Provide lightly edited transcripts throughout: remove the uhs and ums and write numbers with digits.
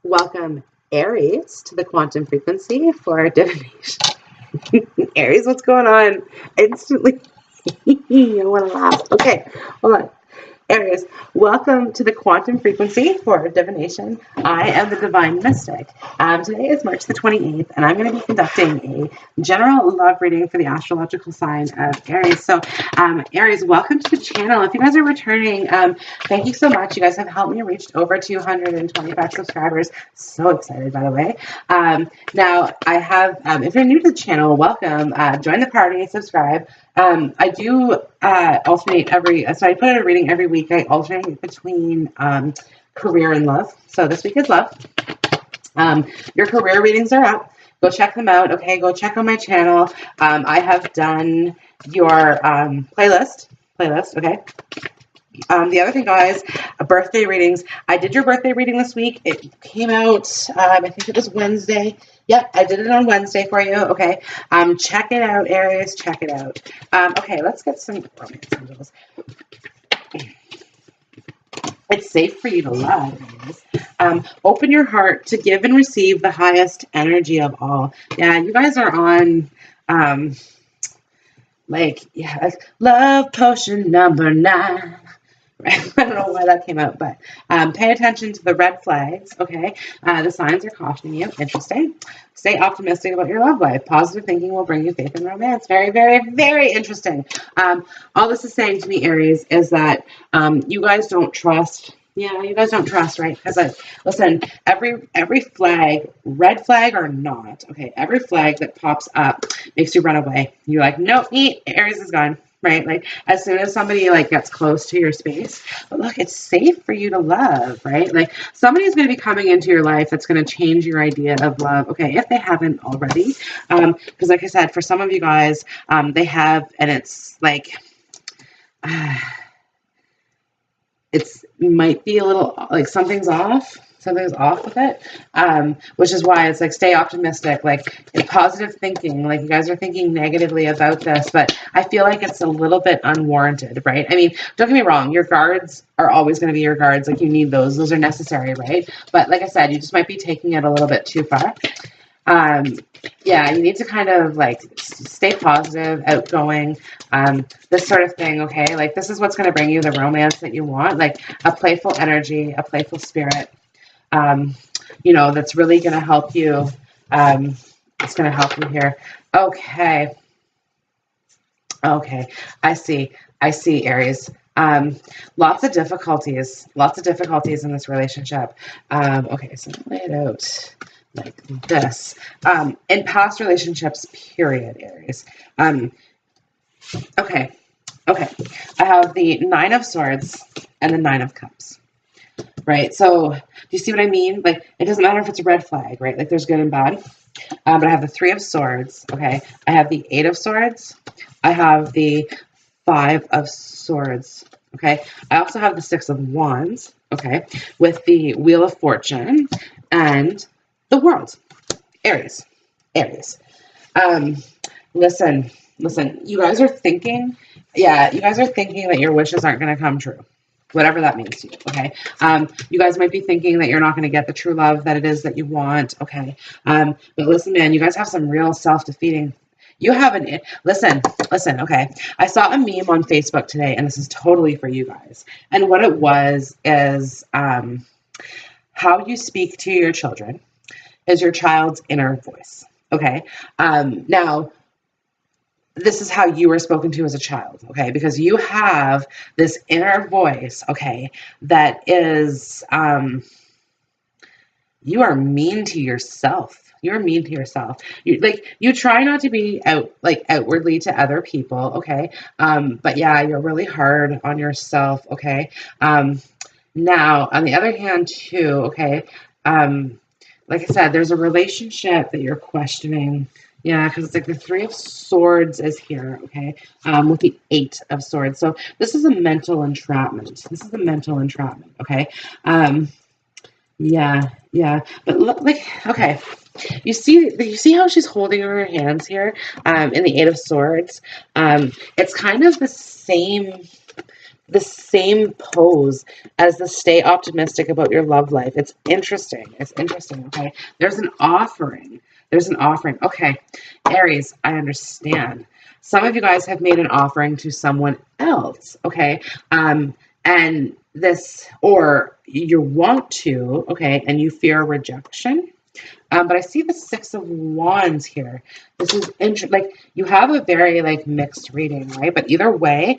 welcome Aries to the quantum frequency for divination. Aries, what's going on? Instantly, I want to laugh. Okay, hold on. Aries, welcome to the quantum frequency for divination. I am the divine mystic. Today is March the 28th, and I'm going to be conducting a general love reading for the astrological sign of Aries. So, Aries, welcome to the channel. If you guys are returning, thank you so much. You guys have helped me reach over 225 subscribers. So excited, by the way. Now, I have, if you're new to the channel, welcome. Join the party, subscribe. I do alternate so I put out a reading every week. I alternate between career and love. So this week is love. Your career readings are up. Go check them out. Okay, go check on my channel. I have done your playlist. Okay. The other thing, guys, birthday readings. I did your birthday reading this week. It came out, I think it was Wednesday. Yep, I did it on Wednesday for you. Okay. Check it out, Aries. Check it out. Okay, let's get some romance angels. It's safe for you to love, Aries. Open your heart to give and receive the highest energy of all. Yeah, you guys are on, love potion number 9. I don't know why that came out, but pay attention to the red flags, okay? The signs are cautioning you. Interesting. Stay optimistic about your love life. Positive thinking will bring you faith and romance. Very, very, very interesting. All this is saying to me, Aries, is that you guys don't trust. Yeah, you guys don't trust, right? Because, listen, every flag, red flag or not, okay, every flag that pops up makes you run away. You're like, nope, Aries is gone. Right? Like as soon as somebody gets close to your space, but look, it's safe for you to love, right? Like somebody's going to be coming into your life that's going to change your idea of love. Okay. If they haven't already. Because like I said, for some of you guys, they have, and it's like, it's might be a little like something's off with it, which is why it's like stay optimistic, like in positive thinking. Like you guys are thinking negatively about this, but I feel like it's a little bit unwarranted, right? I mean, don't get me wrong, your guards are always going to be your guards. Like you need those are necessary, right? But like I said, you just might be taking it a little bit too far. Yeah, you need to kind of like stay positive, outgoing, this sort of thing. Okay. Like this is what's going to bring you the romance that you want, like a playful energy, a playful spirit. That's really going to help you. It's going to help you here. Okay. I see, Aries. Lots of difficulties in this relationship. Okay. So lay it out like this. In past relationships, period, Aries. Okay. I have the 9 of Swords and the 9 of Cups. Right, so do you see what I mean? Like, it doesn't matter if it's a red flag, right? Like, there's good and bad. But I have the 3 of Swords, okay? I have the 8 of Swords. I have the 5 of Swords, okay? I also have the 6 of Wands, okay? With the Wheel of Fortune and the World. Aries. Listen, you guys are thinking, that your wishes aren't going to come true. Whatever that means to you, okay? You guys might be thinking that you're not going to get the true love that it is that you want, okay? But listen, man, you guys have some real self-defeating. You have listen, okay? I saw a meme on Facebook today, and this is totally for you guys. And what it was is how you speak to your children is your child's inner voice, okay? Now, this is how you were spoken to as a child, okay? Because you have this inner voice, okay, that is, you are mean to yourself. You're mean to yourself. You try not to be outwardly to other people, okay? But yeah, you're really hard on yourself, okay? Now, on the other hand, too, okay, like I said, there's a relationship that you're questioning. Yeah, because it's like the 3 of Swords is here, okay, with the 8 of Swords. So this is a mental entrapment. Okay? Yeah. But look, okay. You see how she's holding her hands here in the 8 of Swords? It's kind of the the same pose as the stay optimistic about your love life. It's interesting. It's interesting. Okay. There's an offering. There's an offering. Okay. Aries, I understand. Some of you guys have made an offering to someone else. Okay. And this, or you want to, okay, and you fear rejection. But I see the Six of Wands here. This is interesting. Like, you have a very, like, mixed reading, right? But either way,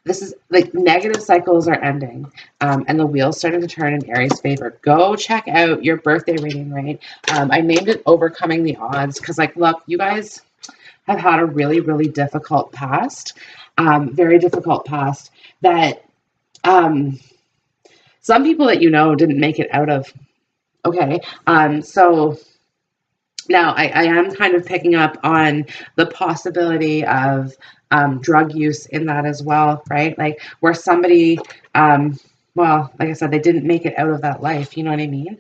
this is, like, negative cycles are ending, and the wheel's starting to turn in Aries' favor. Go check out your birthday reading, right? I named it Overcoming the Odds because, like, look, you guys have had a really, really difficult past, very difficult past that some people that you know didn't make it out of. Okay, so now I am kind of picking up on the possibility of drug use in that as well, right? Like where somebody, well, like I said, they didn't make it out of that life, you know what I mean?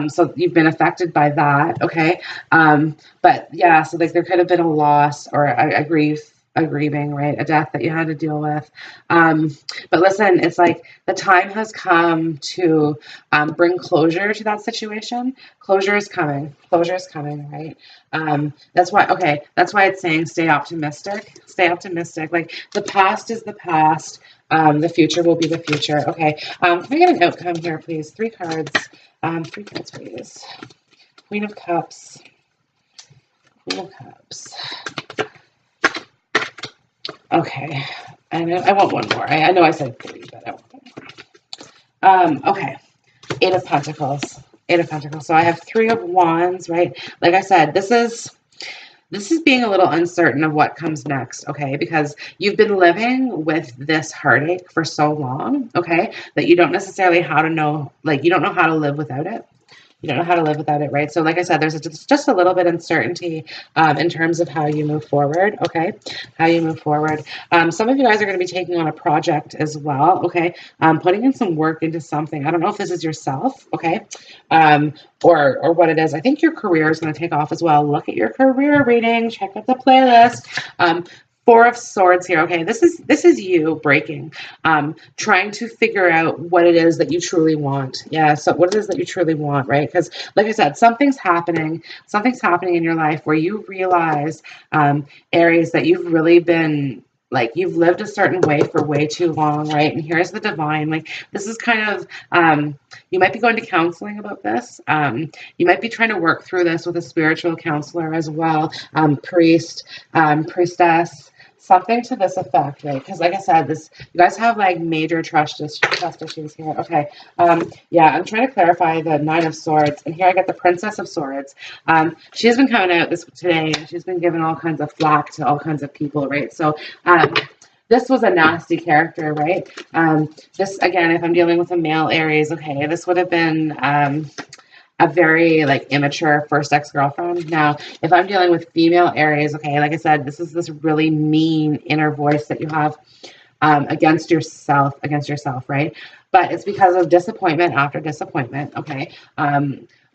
So you've been affected by that, okay? But yeah, so like there could have been a loss or a grieving, right? A death that you had to deal with. But listen, it's like the time has come to bring closure to that situation. Closure is coming. Closure is coming, right? That's why, okay, that's why it's saying stay optimistic. Stay optimistic. Like the past is the past. The future will be the future. Okay. Can I get an outcome here, please? 3 cards. 3 cards, please. Queen of Cups. Queen of Cups. Okay, and I want one more. I know I said 3, but I want one more. Okay, 8 of Pentacles. 8 of Pentacles. So I have 3 of Wands, right? Like I said, this is being a little uncertain of what comes next, okay? Because you've been living with this heartache for so long, okay, that you don't necessarily how to know, like you don't know how to live without it. You don't know how to live without it, right? So like I said, there's just a little bit of uncertainty in terms of how you move forward, okay? How you move forward. Some of you guys are going to be taking on a project as well, okay? Putting in some work into something. I don't know if this is yourself, okay? Or what it is. I think your career is going to take off as well. Look at your career reading. Check out the playlist. 4 of Swords here. Okay, this is you breaking, trying to figure out what it is that you truly want. Yeah, so what it is that you truly want, right? Because like I said, something's happening in your life where you realize, Aries, that you've really been, like, you've lived a certain way for way too long, right? And here's the divine. Like, this is kind of, you might be going to counseling about this. You might be trying to work through this with a spiritual counselor as well, priest, priestess, something to this effect, right? Because like I said, you guys have like major trust issues here. Okay. Yeah, I'm trying to clarify the 9 of Swords, and here I get the Princess of Swords. She has been coming out today, and she's been giving all kinds of flack to all kinds of people, right? So this was a nasty character, right? This, again, if I'm dealing with a male Aries, okay, this would have been a very like immature first ex-girlfriend. Now, if I'm dealing with female Aries, okay, like I said, this is this really mean inner voice that you have against yourself, right? But it's because of disappointment after disappointment, okay?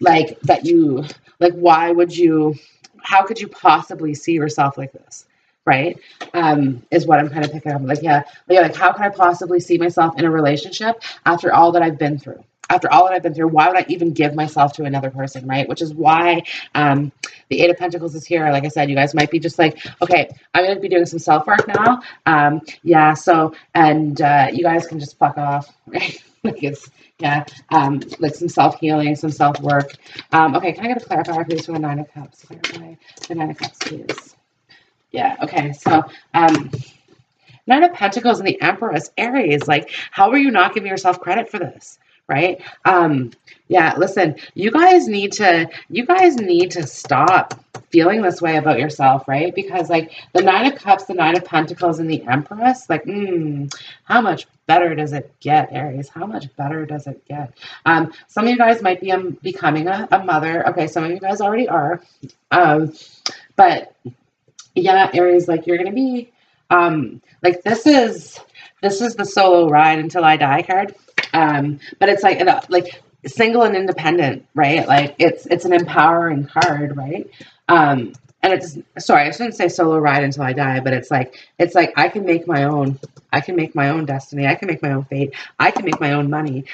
Like that you, like, how could you possibly see yourself like this? Right? Is what I'm kind of picking up. Like, yeah, like how can I possibly see myself in a relationship after all that I've been through? After all that I've been through, why would I even give myself to another person, right? Which is why the 8 of Pentacles is here. Like I said, you guys might be just like, okay, I'm going to be doing some self-work now. Yeah, so, and you guys can just fuck off, right? Like it's, yeah, like some self-healing, some self-work. Okay, can I get a clarifier, please, for the 9 of Cups? Clarify the 9 of Cups, please. Yeah, okay, so 9 of Pentacles and the Empress, Aries, like, how are you not giving yourself credit for this? Right? Yeah, listen, you guys need to stop feeling this way about yourself, right? Because like the 9 of Cups, the 9 of Pentacles, and the Empress, like, how much better does it get, Aries? How much better does it get? Some of you guys might be becoming a mother. Okay, some of you guys already are. But yeah, Aries, like you're gonna be like this is the solo ride until I die card. But it's like single and independent, right? Like it's an empowering card, right? and it's, sorry, I shouldn't say solo ride until I die, but it's like I can make my own, destiny. I can make my own fate. I can make my own money.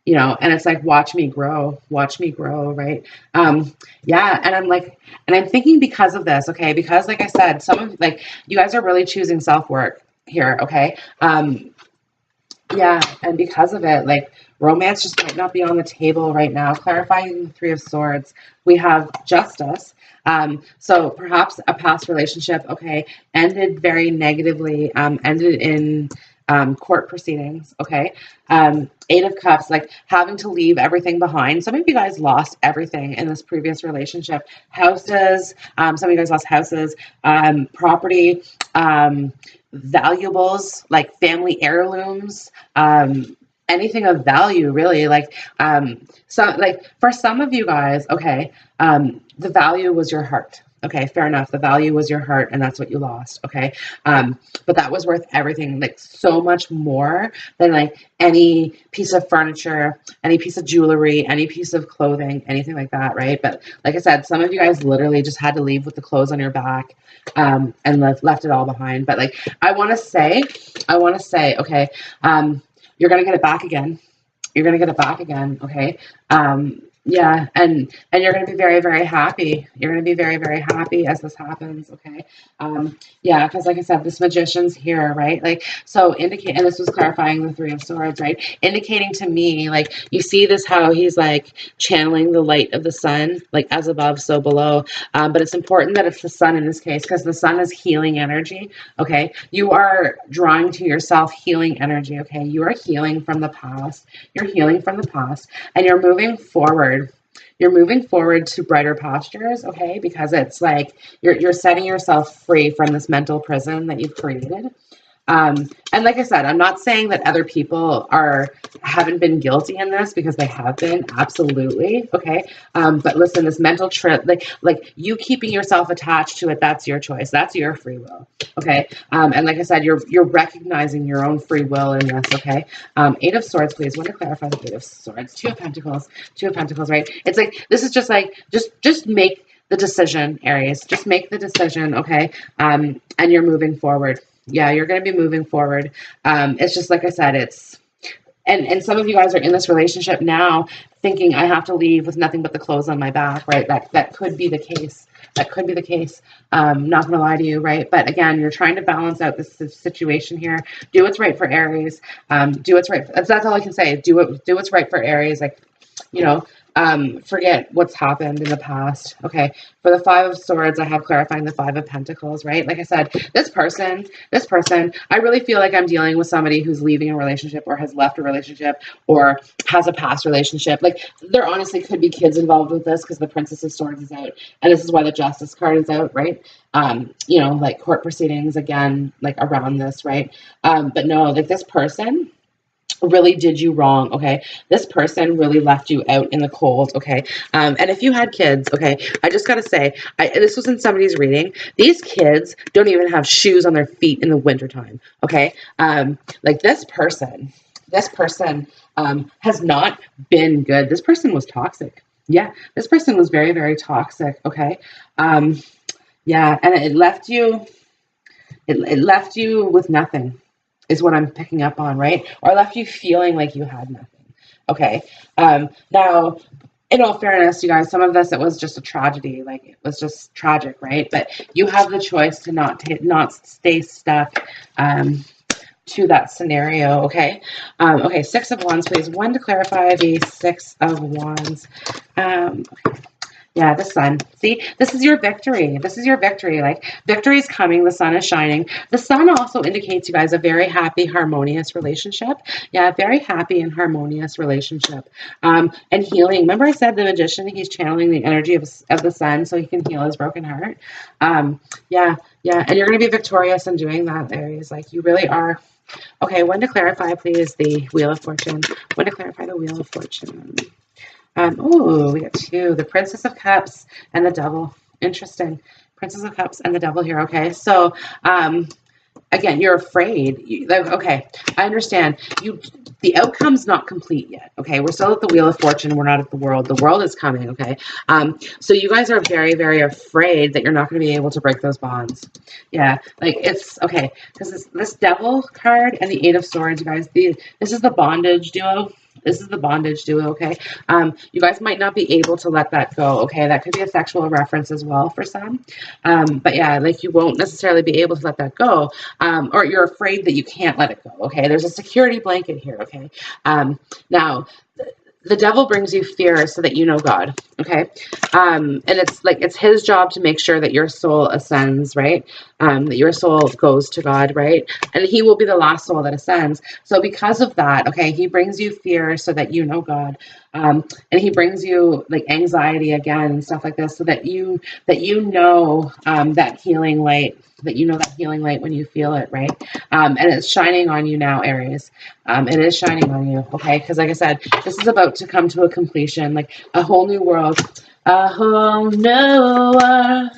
You know, and it's like, watch me grow, right? Yeah, and I'm like, and I'm thinking because of this, okay, because like I said, some of, like, you guys are really choosing self-work here, okay? Yeah, and because of it, like, romance just might not be on the table right now. Clarifying the Three of Swords, we have justice. So perhaps a past relationship, okay, ended very negatively, ended in court proceedings, okay. Eight of Cups, like having to leave everything behind. Some of you guys lost everything in this previous relationship. Houses, some of you guys lost houses, property, valuables, like family heirlooms, anything of value, really. Like, so, like, for some of you guys, okay, the value was your heart. Okay, fair enough. The value was your heart, and that's what you lost. Okay, but that was worth everything, like so much more than like any piece of furniture, any piece of jewelry, any piece of clothing, anything like that, right? But like I said, some of you guys literally just had to leave with the clothes on your back, and left it all behind. But like, I want to say, okay, you're gonna get it back again. You're gonna get it back again, okay? Yeah, and you're gonna be very, very happy. You're gonna be very, very happy as this happens, okay? Yeah, because like I said, this Magician's here, right? Like, so indicate, and this was clarifying the Three of Swords, right? Indicating to me, like, you see this, how he's like channeling the light of the sun, like as above, so below. But it's important that it's the sun in this case, because the sun is healing energy, okay? You are drawing to yourself healing energy, okay? You are healing from the past. You're healing from the past, and you're moving forward. You're moving forward to brighter pastures, okay? Because it's like you're setting yourself free from this mental prison that you've created. And like I said, I'm not saying that other people haven't been guilty in this, because they have been, absolutely, okay. But listen, this mental trip, like you keeping yourself attached to it, that's your choice. That's your free will, okay. And like I said, you're recognizing your own free will in this, okay. Eight of Swords, please. Want to clarify the Eight of Swords? Two of Pentacles, right? It's like, this is just like, just make the decision, Aries. Just make the decision, okay. And you're moving forward. Yeah, you're going to be moving forward. It's just like I said, and some of you guys are in this relationship now thinking, I have to leave with nothing but the clothes on my back, right? That could be the case. That could be the case. Not going to lie to you, right? But again, you're trying to balance out this situation here. Do what's right for Aries. Do what's right. That's all I can say. Do what's right for Aries. Like, you know, forget what's happened in the past. Okay. For the Five of Swords, I have clarifying the Five of Pentacles, right? Like I said, this person, I really feel like I'm dealing with somebody who's leaving a relationship, or has left a relationship, or has a past relationship. Like, there honestly could be kids involved with this, because the Princess of Swords is out, and this is why the Justice card is out, right? You know, like court proceedings again, like around this, right? But no, like, this person really did you wrong, okay? This person really left you out in the cold, okay? And if you had kids, okay, I just gotta say, this was in somebody's reading. These kids don't even have shoes on their feet in the wintertime, okay? Like, this person has not been good. This person was toxic. Yeah, this person was very, very toxic, okay? Yeah, and it left you with nothing, is what I'm picking up on, right? Or left you feeling like you had nothing. Okay. Now, in all fairness, you guys, some of this, it was just a tragedy. Like, it was just tragic, right? But you have the choice to not stay stuck to that scenario, okay? Okay, Six of Wands, please. One, to clarify the Six of Wands. Okay. Yeah, the sun. See, this is your victory. This is your victory. Like, victory is coming. The sun is shining. The sun also indicates, you guys, a very happy, harmonious relationship. Yeah, very happy and harmonious relationship. And healing. Remember I said the Magician, he's channeling the energy of the sun so he can heal his broken heart. Yeah. And you're going to be victorious in doing that, Aries. Like, you really are. Okay, when to clarify, please, the Wheel of Fortune. When to clarify the Wheel of Fortune. Oh, we got two. The Princess of Cups and the Devil. Interesting. Princess of Cups and the Devil here. Okay, so again, you're afraid. Like, okay, I understand. The outcome's not complete yet. Okay, we're still at the Wheel of Fortune. We're not at the World. The World is coming. Okay, so you guys are very, very afraid that you're not going to be able to break those bonds. Yeah, like it's okay because this Devil card and the Eight of Swords, you guys. This is the bondage duo. This is the bondage duo, okay? You guys might not be able to let that go, okay? That could be a sexual reference as well for some. But yeah, like you won't necessarily be able to let that go, or you're afraid that you can't let it go, okay? There's a security blanket here, okay? Now, the devil brings you fear so that you know God, okay? And it's like it's his job to make sure that your soul ascends, right? That your soul goes to God, right? And he will be the last soul that ascends. So because of that, okay, he brings you fear so that you know God. And he brings you like anxiety again and stuff like this so that you know that healing light, that you know that healing light when you feel it, right? And it's shining on you now, Aries. It is shining on you, okay? Because like I said, this is about to come to a completion, like a whole new world. A whole new world.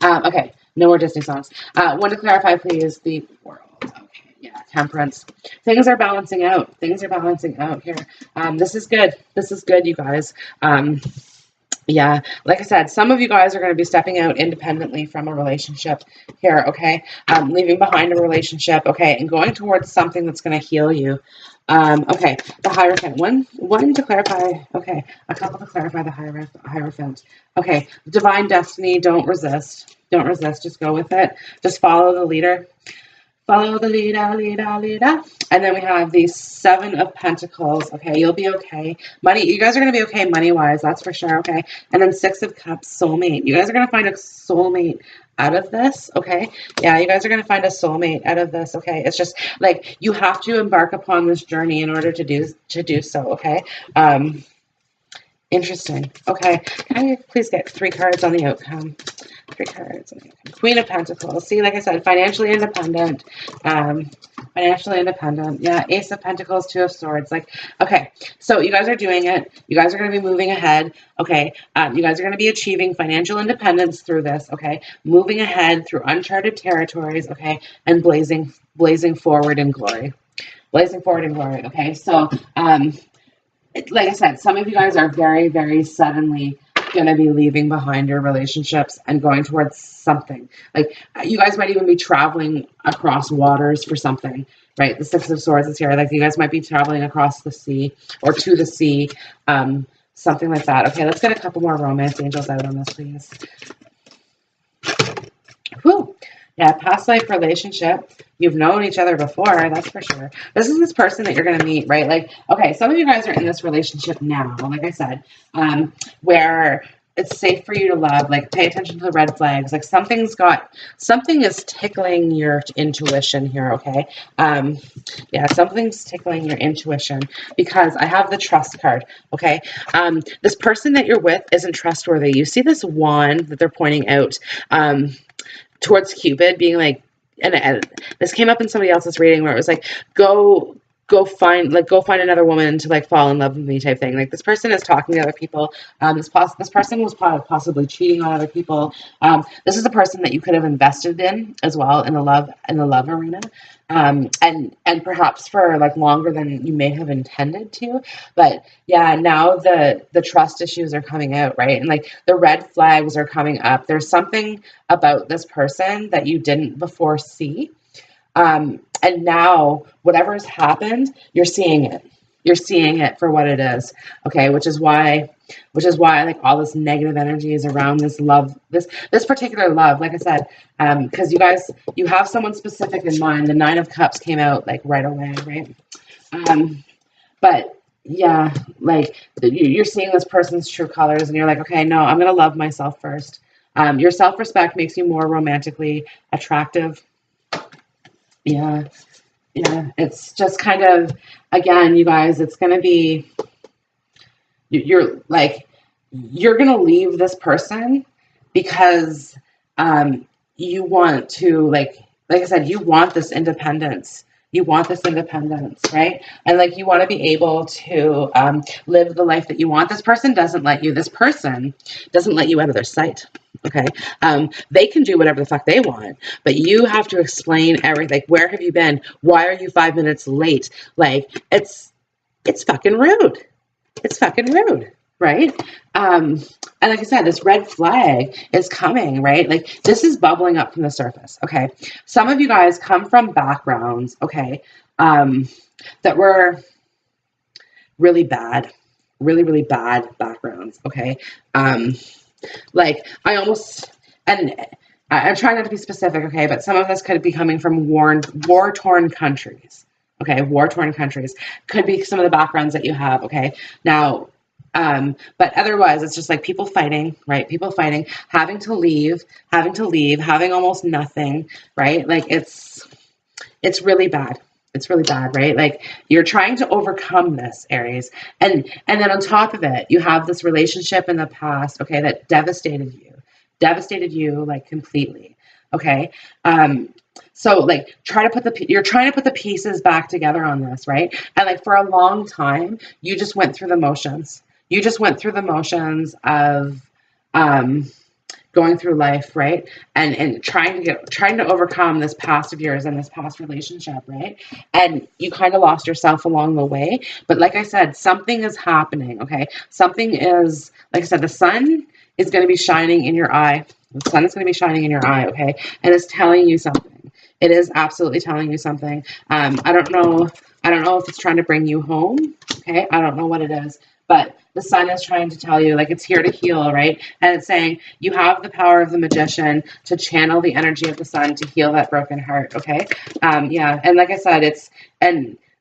Okay, no more Disney songs. Want to clarify, please, the world. Okay, yeah, temperance. Things are balancing out. Things are balancing out here. This is good. This is good, you guys. Yeah, like I said, some of you guys are going to be stepping out independently from a relationship here, okay? Leaving behind a relationship, okay, and going towards something that's going to heal you. Okay, the Hierophant. One to clarify, okay, a couple to clarify the Hierophant. Okay, divine destiny, don't resist. Don't resist, just go with it. Just follow the leader. Follow the leader. And then we have the Seven of Pentacles. Okay, you'll be okay. Money, you guys are going to be okay money-wise, that's for sure, okay? And then Six of Cups, soulmate. You guys are going to find a soulmate out of this, okay? Yeah, you guys are going to find a soulmate out of this, okay? It's just like you have to embark upon this journey in order to do so, okay? Interesting. Okay, can I please get 3 cards on the outcome? 3 cards on the outcome. Queen of Pentacles. See, like I said, financially independent. Financially independent. Yeah, Ace of Pentacles, Two of Swords. Like, okay, so you guys are doing it. You guys are going to be moving ahead. Okay, you guys are going to be achieving financial independence through this. Okay, moving ahead through uncharted territories. Okay, and blazing forward in glory. Blazing forward in glory. Okay, so like I said, some of you guys are very, very suddenly going to be leaving behind your relationships and going towards something. Like you guys might even be traveling across waters for something, right? The Six of Swords is here. Like you guys might be traveling across the sea or to the sea, something like that. Okay, let's get a couple more romance angels out on this, please. Whew. Yeah, past life relationship. You've known each other before, that's for sure. This is this person that you're going to meet, right? Like, okay, some of you guys are in this relationship now, like I said, where it's safe for you to love. Like, pay attention to the red flags. Like, something is tickling your intuition here, okay? Yeah, something's tickling your intuition because I have the trust card, okay? This person that you're with isn't trustworthy. You see this wand that they're pointing out, towards Cupid, being like, and this came up in somebody else's reading where it was like, go find another woman to like fall in love with me type thing. Like this person is talking to other people. This person was possibly cheating on other people. This is a person that you could have invested in as well in the love arena. And perhaps for like longer than you may have intended to, but yeah, now the trust issues are coming out, right? And like the red flags are coming up. There's something about this person that you didn't before see. And now whatever has happened, you're seeing it. You're seeing it for what it is. Okay, which is why like all this negative energy is around this love, this particular love, like I said, because you have someone specific in mind. The Nine of Cups came out like right away, right? But yeah, like you're seeing this person's true colors and you're like, okay, no, I'm gonna love myself first. Your self-respect makes you more romantically attractive. Yeah, it's just kind of, again, you guys, it's gonna be, you're gonna leave this person because you want to, like I said, you want this independence. You want this independence, right? And like you want to be able to live the life that you want. This person doesn't let you out of their sight. okay? They can do whatever the fuck they want, but you have to explain everything. Like, where have you been? Why are you 5 minutes late? Like, it's fucking rude. It's fucking rude, right? And like I said, this red flag is coming, right? Like, this is bubbling up from the surface, okay? Some of you guys come from backgrounds, okay, that were really bad, really, really bad backgrounds, okay? Like, I almost, and I'm trying not to be specific, okay, but some of this could be coming from war-torn countries, okay? War-torn countries could be some of the backgrounds that you have, okay? Now, but otherwise, it's just like people fighting, right? People fighting, having to leave, having almost nothing, right? Like, it's really bad. It's really bad, right? Like, you're trying to overcome this, Aries. And then on top of it, you have this relationship in the past, okay, that devastated you like completely. Okay. So like you're trying to put the pieces back together on this, right? And like for a long time, you just went through the motions. You just went through the motions of going through life, right? And trying to overcome this past of yours and this past relationship, right? And you kind of lost yourself along the way. But like I said, something is happening, okay? Something is, like I said, the sun is going to be shining in your eye. The sun is going to be shining in your eye, okay? And it's telling you something. It is absolutely telling you something. I don't know if it's trying to bring you home, okay? I don't know what it is. But the sun is trying to tell you, like, it's here to heal, right? And it's saying you have the power of the magician to channel the energy of the sun to heal that broken heart, okay? Yeah, and like I said,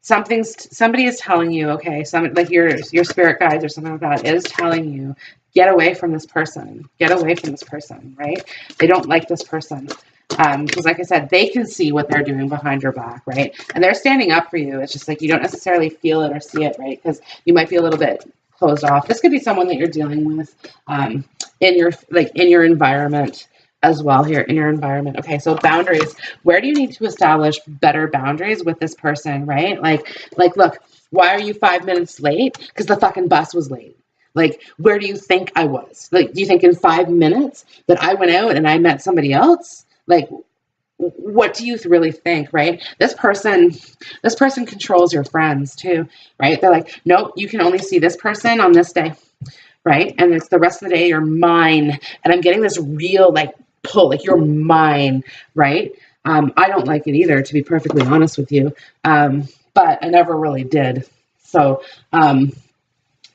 somebody is telling you, okay, like your spirit guides or something like that is telling you, get away from this person, right? They don't like this person. Because like I said, they can see what they're doing behind your back, right? And they're standing up for you. It's just like you don't necessarily feel it or see it, right? Because you might be a little bit closed off. This could be someone that you're dealing with in your environment as well here, in your environment. Okay, so boundaries. Where do you need to establish better boundaries with this person, right? Like, look, why are you 5 minutes late? Because the fucking bus was late. Like, where do you think I was? Like, do you think in 5 minutes that I went out and I met somebody else? Like, what do you really think, right? This person controls your friends too, right? They're like, nope, you can only see this person on this day, right? And it's the rest of the day, you're mine. And I'm getting this real, like, pull, like, you're mine, right? I don't like it either, to be perfectly honest with you. But I never really did. So,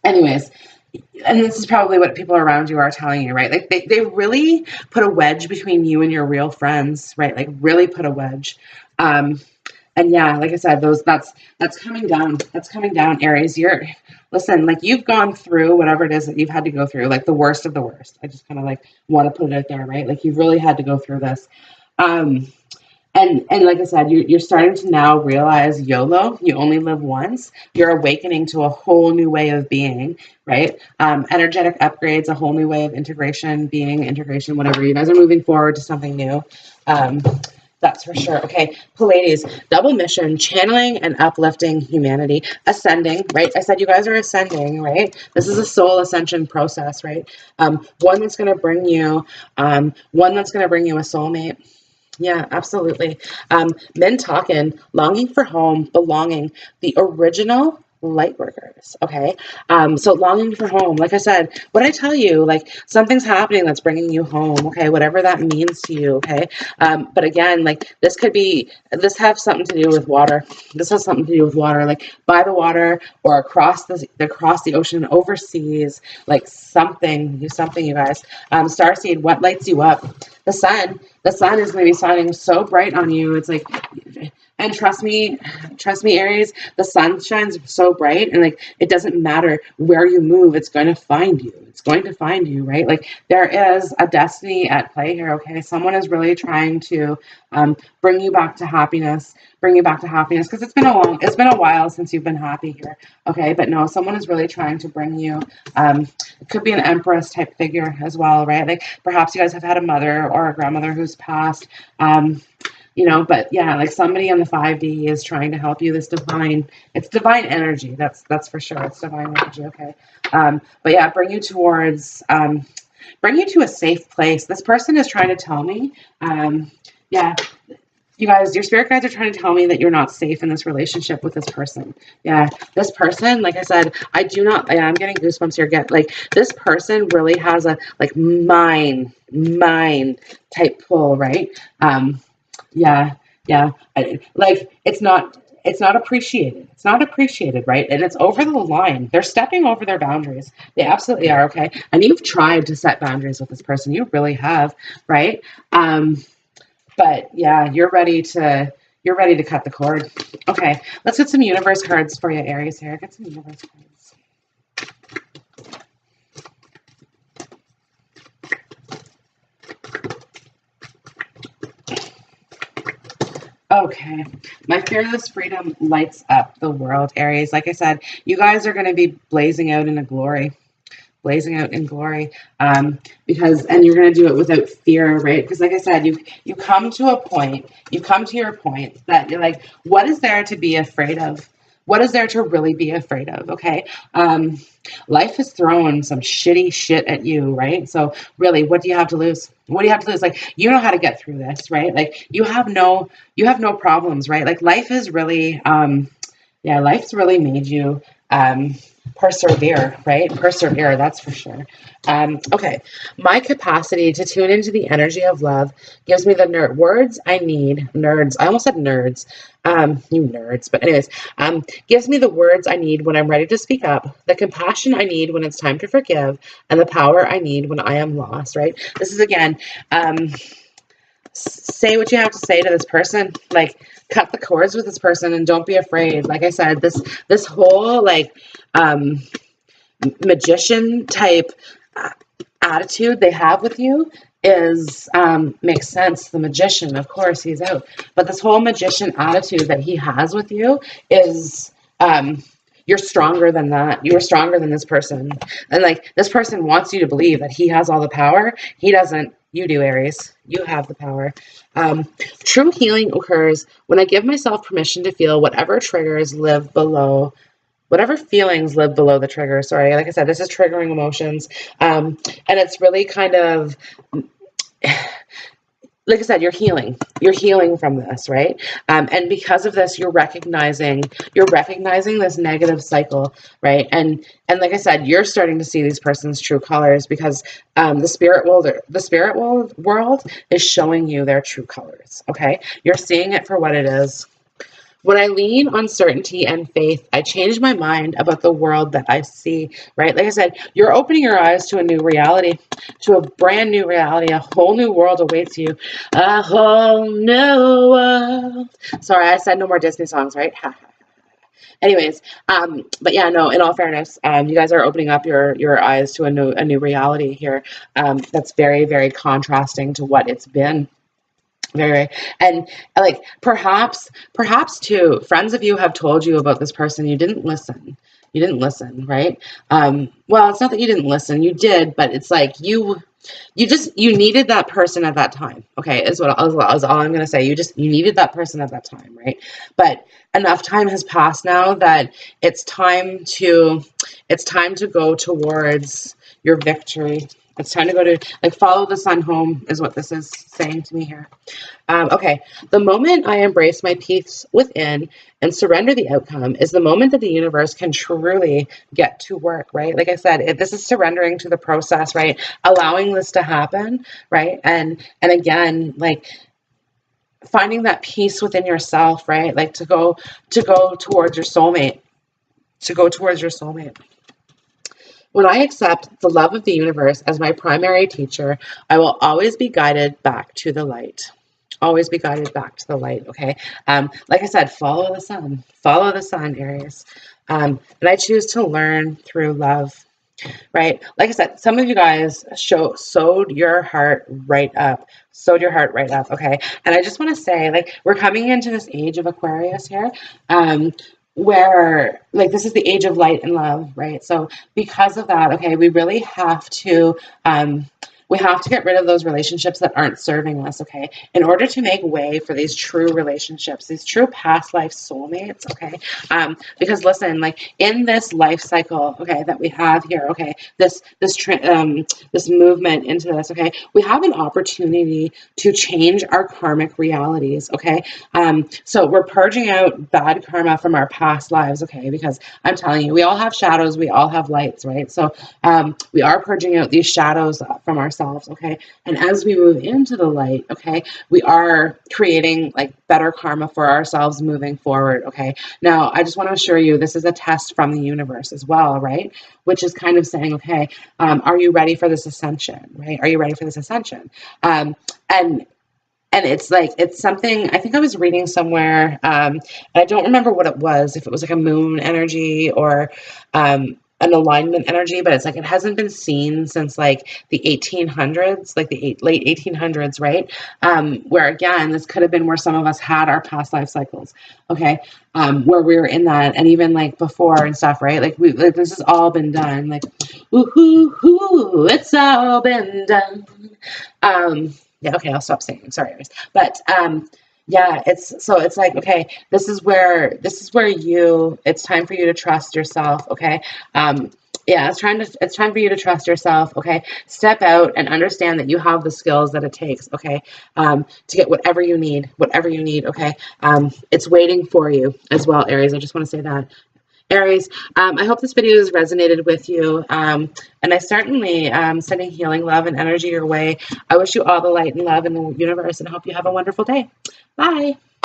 anyways, and this is probably what people around you are telling you, right? Like, they really put a wedge between you and your real friends, right? Like, really put a wedge. And yeah, like I said, that's coming down. That's coming down, Aries. Listen, like, you've gone through whatever it is that you've had to go through, like the worst of the worst. I just kind of like want to put it out there, right? Like, you've really had to go through this. And like I said, you're starting to now realize YOLO, you only live once. You're awakening to a whole new way of being, right? Energetic upgrades, a whole new way of integration, whatever. You guys are moving forward to something new. That's for sure. Okay, Pleiades, double mission, channeling and uplifting humanity, ascending, right? I said you guys are ascending, right? This is a soul ascension process, right? One that's going to bring you a soulmate. Yeah, absolutely. Men talking, longing for home, belonging, the original light workers. Okay. So longing for home, like I said, what I tell you, like, something's happening that's bringing you home. Okay. Whatever that means to you. Okay. But again, like, this has something to do with water. This has something to do with water, like by the water or across the ocean, overseas, like something, you guys. Starseed, what lights you up? The sun is going to be shining so bright on you. It's like, and trust me, Aries, the sun shines so bright, and like, it doesn't matter where you move, it's going to find you. It's going to find you, right? Like, there is a destiny at play here. Okay. Someone is really trying to bring you back to happiness, because it's been a while since you've been happy here. Okay. But no, someone is really trying to bring you, it could be an empress type figure as well, right? Like, perhaps you guys have had a mother or a grandmother who's passed, but yeah, like, somebody on the 5D is trying to help you. It's divine energy. That's for sure. It's divine energy. Okay. But yeah, bring you towards, bring you to a safe place. This person is trying to tell me, yeah, you guys, your spirit guides are trying to tell me that you're not safe in this relationship with this person. Yeah, this person, like I said, I'm getting goosebumps here. This person really has a like mine type pull, right? Yeah, yeah. It's not appreciated. It's not appreciated, right? And it's over the line. They're stepping over their boundaries. They absolutely are, okay? And you've tried to set boundaries with this person. You really have, right? But yeah, you're ready to cut the cord. Okay, let's get some universe cards for you, Aries here. Get some universe cards. Okay, my fearless freedom lights up the world, Aries. Like I said, you guys are going to be blazing out in glory. Blazing out in glory, and you're going to do it without fear, right? Because like I said, you come to your point that you're like, what is there to be afraid of? What is there to really be afraid of? Okay, life has thrown some shitty shit at you, right? So really, what do you have to lose? What do you have to lose? Like, you know how to get through this, right? Like, you have no problems, right? Like, life is really life's really made you persevere, right? Persevere, that's for sure. Okay, my capacity to tune into the energy of love gives me the words I need. Nerds, I almost said nerds. You nerds, but anyways, gives me the words I need when I'm ready to speak up, the compassion I need when it's time to forgive, and the power I need when I am lost, right? This is again, say what you have to say to this person. Like, cut the cords with this person and don't be afraid. Like I said, this whole magician type attitude they have with you is makes sense. The magician, of course, he's out. But this whole magician attitude that he has with you is you're stronger than that. You're stronger than this person. And like, this person wants you to believe that he has all the power. He doesn't. You do, Aries. You have the power. True healing occurs when I give myself permission to feel whatever feelings live below the trigger. Sorry, like I said, this is triggering emotions. And it's really kind of, like I said, you're healing from this, right? And because of this, you're recognizing this negative cycle, right? And like I said, you're starting to see these person's true colors because the spirit world is showing you their true colors. Okay, you're seeing it for what it is. When I lean on certainty and faith, I change my mind about the world that I see, right? Like I said, you're opening your eyes to a new reality, to a brand new reality. A whole new world awaits you. A whole new world. Sorry, I said no more Disney songs, right? Anyways, but yeah, no, in all fairness, you guys are opening up your eyes to a new reality here. That's very, very contrasting to what it's been. Very, and like perhaps too, friends of you have told you about this person. You didn't listen. Right? Well, it's not that you didn't listen. You did, but it's like you needed that person at that time. Okay, is all I'm gonna say. You needed that person at that time, right? But enough time has passed now that it's time to go towards your victory. It's time to go to, like, follow the sun home is what this is saying to me here. Okay, the moment I embrace my peace within and surrender the outcome is the moment that the universe can truly get to work, right? Like I said, this is surrendering to the process, right? Allowing this to happen, right? And again, like, finding that peace within yourself, right? Like to go towards your soulmate, When I accept the love of the universe as my primary teacher, I will always be guided back to the light. Always be guided back to the light, okay? Like I said, follow the sun, Aries. And I choose to learn through love, right? Like I said, some of you guys sewed your heart right up, okay? And I just want to say, like, we're coming into this age of Aquarius here, where, like, this is the age of light and love, right? So because of that, okay, we really have to we have to get rid of those relationships that aren't serving us, okay? In order to make way for these true relationships, these true past life soulmates, okay? Because listen, like in this life cycle, okay, that we have here, okay, this movement into this, okay, we have an opportunity to change our karmic realities, okay? So we're purging out bad karma from our past lives, okay? Because I'm telling you, we all have shadows, we all have lights, right? So we are purging out these shadows from ourselves, okay? And as we move into the light, okay, we are creating like better karma for ourselves moving forward, okay? Now, I just want to assure you, this is a test from the universe as well, right? Which is kind of saying, okay, are you ready for this ascension, right? Are you ready for this ascension? And it's like, it's something, I think I was reading somewhere, and I don't remember what it was, if it was like a moon energy or an alignment energy, but it's like, it hasn't been seen since like the 1800s, like the late 1800s, right? Where again, this could have been where some of us had our past life cycles, okay? Where we were in that, and even like before and stuff, right? Like this has all been done, like, ooh, it's all been done. Yeah, okay, I'll stop singing. Sorry, Iris. But yeah, it's like, okay, this is where it's time for you to trust yourself, okay? Yeah, it's time for you to trust yourself, okay? Step out and understand that you have the skills that it takes, okay? To get whatever you need, okay? It's waiting for you as well, Aries. I just want to say that. Aries, I hope this video has resonated with you, and I certainly sending healing love and energy your way. I wish you all the light and love in the universe and hope you have a wonderful day. Bye.